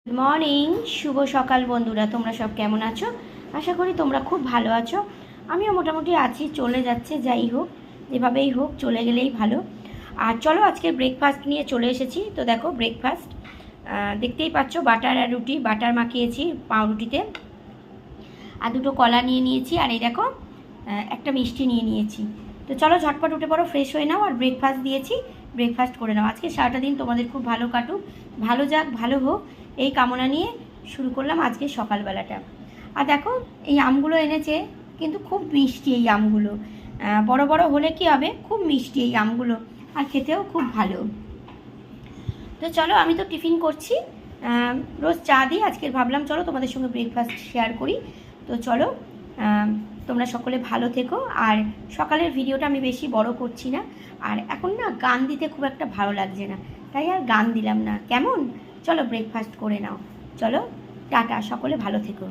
Good morning, শুভ সকাল বন্ধুরা। তোমরা সব কেমন আছো? আশা করি তোমরা খুব ভালো আছো। আমিও মোটামুটি আছি, চলে যাচ্ছে। যাই হোক, যেভাবেই হোক চলে গেলেই ভালো। আর চলো আজকে ব্রেকফাস্ট নিয়ে চলে এসেছি। তো দেখো ব্রেকফাস্ট দেখতেই পাচ্ছ, বাটার আর রুটি, বাটার মাখিয়েছি পাউরুটিতে, আর দুটো কলা নিয়ে নিয়েছি, আর এই দেখো একটা মিষ্টি নিয়ে নিয়েছি। তো চলো ঝটপট উঠে পড়ো, ফ্রেশ হয়ে নাও, আর ব্রেকফাস্ট দিয়েছি, ব্রেকফাস্ট করে নাও। আজকে সারাটা দিন তোমাদের খুব ভালো কাটুক, ভালো যাক, ভালো হোক, এই কামনা নিয়ে শুরু করলাম আজকে সকালবেলাটা। আর দেখো এই আমগুলো এনেছে, কিন্তু খুব মিষ্টি এই আমগুলো। বড় বড় হলে কি হবে, খুব মিষ্টি এই আমগুলো, আর খেতেও খুব ভালো। তো চলো, আমি তো টিফিন করছি, রোজ চা দিই, আজকে ভাবলাম চলো তোমাদের সঙ্গে ব্রেকফাস্ট শেয়ার করি। তো চলো, তোমরা সকলে ভালো থেকো। আর সকালের ভিডিওটা আমি বেশি বড় করছি না, আর এখন না গান দিতে খুব একটা ভালো লাগছে না, তাই আর গান দিলাম না। কেমন? চলো ব্রেকফাস্ট করে নাও। চলো, টাটা, সকলে ভালো থেকো।